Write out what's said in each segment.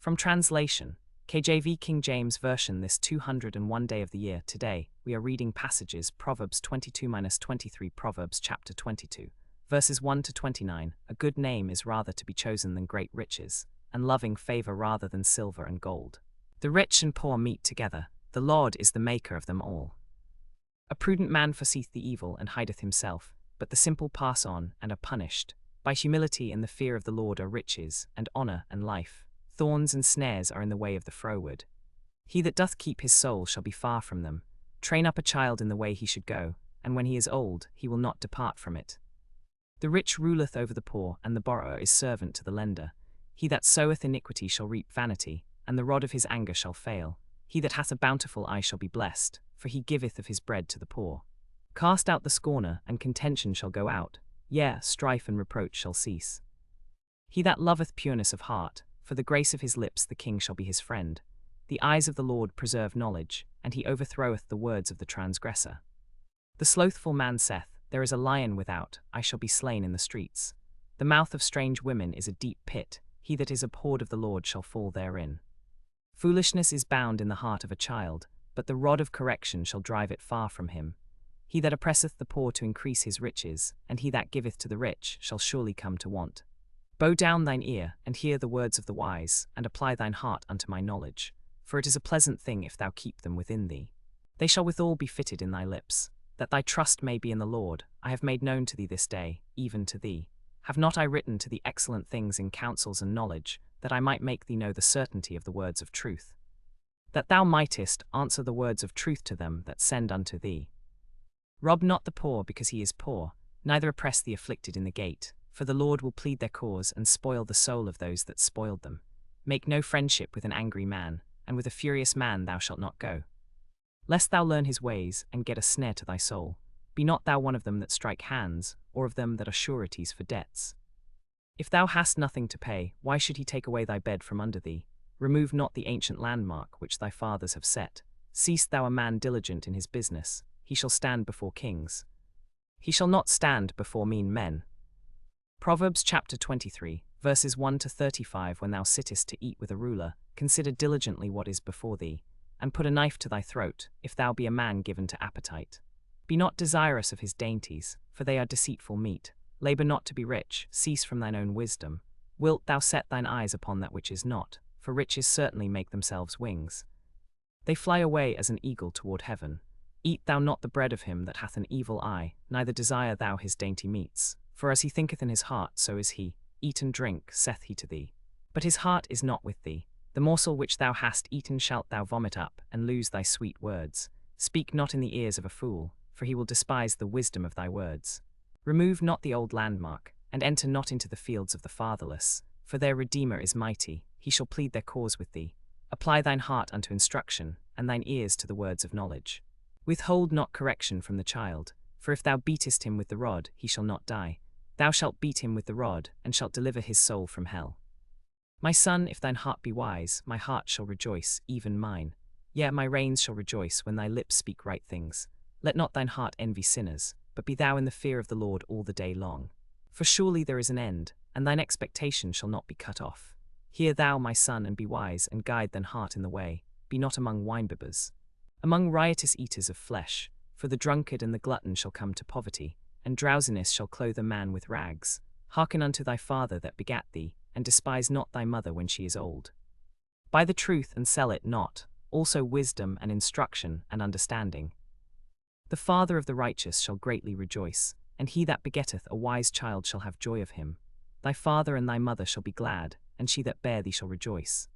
From translation, KJV King James Version. This 201 day of the year, today, we are reading passages Proverbs 22-23, Proverbs chapter 22, verses 1 to 29. A good name is rather to be chosen than great riches, and loving favor rather than silver and gold. The rich and poor meet together, the Lord is the maker of them all. A prudent man foreseeth the evil and hideth himself, but the simple pass on and are punished. By humility and the fear of the Lord are riches, and honor and life. Thorns and snares are in the way of the froward. He that doth keep his soul shall be far from them. Train up a child in the way he should go, and when he is old, he will not depart from it. The rich ruleth over the poor, and the borrower is servant to the lender. He that soweth iniquity shall reap vanity, and the rod of his anger shall fail. He that hath a bountiful eye shall be blessed, for he giveth of his bread to the poor. Cast out the scorner, and contention shall go out, yea, strife and reproach shall cease. He that loveth pureness of heart, for the grace of his lips the king shall be his friend. The eyes of the Lord preserve knowledge, and he overthroweth the words of the transgressor. The slothful man saith, There is a lion without, I shall be slain in the streets. The mouth of strange women is a deep pit, he that is abhorred of the Lord shall fall therein. Foolishness is bound in the heart of a child, but the rod of correction shall drive it far from him. He that oppresseth the poor to increase his riches, and he that giveth to the rich, shall surely come to want. Bow down thine ear, and hear the words of the wise, and apply thine heart unto my knowledge. For it is a pleasant thing if thou keep them within thee. They shall withal be fitted in thy lips, that thy trust may be in the Lord. I have made known to thee this day, even to thee. Have not I written to thee excellent things in counsels and knowledge, that I might make thee know the certainty of the words of truth? That thou mightest answer the words of truth to them that send unto thee. Rob not the poor because he is poor, neither oppress the afflicted in the gate. For the Lord will plead their cause and spoil the soul of those that spoiled them. Make no friendship with an angry man, and with a furious man thou shalt not go. Lest thou learn his ways, and get a snare to thy soul. Be not thou one of them that strike hands, or of them that are sureties for debts. If thou hast nothing to pay, why should he take away thy bed from under thee? Remove not the ancient landmark which thy fathers have set. Seest thou a man diligent in his business, he shall stand before kings. He shall not stand before mean men. Proverbs chapter 23, verses 1 to 35. When thou sittest to eat with a ruler, consider diligently what is before thee, and put a knife to thy throat, if thou be a man given to appetite. Be not desirous of his dainties, for they are deceitful meat. Labor not to be rich, cease from thine own wisdom. Wilt thou set thine eyes upon that which is not? For riches certainly make themselves wings. They fly away as an eagle toward heaven. Eat thou not the bread of him that hath an evil eye, neither desire thou his dainty meats. For as he thinketh in his heart, so is he. Eat and drink, saith he to thee. But his heart is not with thee. The morsel which thou hast eaten shalt thou vomit up, and lose thy sweet words. Speak not in the ears of a fool, for he will despise the wisdom of thy words. Remove not the old landmark, and enter not into the fields of the fatherless, for their Redeemer is mighty, he shall plead their cause with thee. Apply thine heart unto instruction, and thine ears to the words of knowledge. Withhold not correction from the child, for if thou beatest him with the rod, he shall not die. Thou shalt beat him with the rod, and shalt deliver his soul from hell. My son, if thine heart be wise, my heart shall rejoice, even mine. Yea, my reins shall rejoice when thy lips speak right things. Let not thine heart envy sinners, but be thou in the fear of the Lord all the day long. For surely there is an end, and thine expectation shall not be cut off. Hear thou, my son, and be wise, and guide thine heart in the way. Be not among winebibbers, among riotous eaters of flesh, for the drunkard and the glutton shall come to poverty, and drowsiness shall clothe a man with rags. Hearken unto thy father that begat thee, and despise not thy mother when she is old. Buy the truth and sell it not, also wisdom and instruction and understanding. The father of the righteous shall greatly rejoice, and he that begetteth a wise child shall have joy of him. Thy father and thy mother shall be glad, and she that bare thee shall rejoice.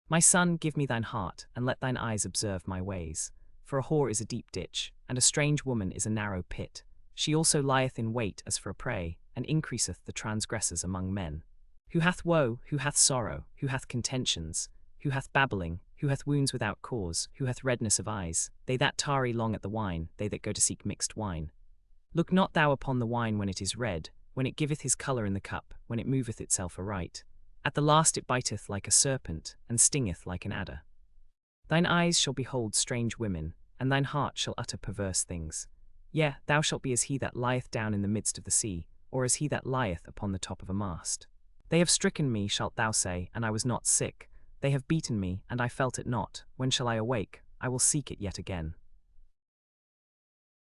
My son, give me thine heart, and let thine eyes observe my ways. For a whore is a deep ditch, and a strange woman is a narrow pit. She also lieth in wait as for a prey, and increaseth the transgressors among men. Who hath woe, who hath sorrow, who hath contentions, who hath babbling, who hath wounds without cause, who hath redness of eyes, they that tarry long at the wine, they that go to seek mixed wine. Look not thou upon the wine when it is red, when it giveth his colour in the cup, when it moveth itself aright. At the last it biteth like a serpent, and stingeth like an adder. Thine eyes shall behold strange women, and thine heart shall utter perverse things. Yea, thou shalt be as he that lieth down in the midst of the sea, or as he that lieth upon the top of a mast. They have stricken me, shalt thou say, and I was not sick. They have beaten me, and I felt it not. When shall I awake? I will seek it yet again.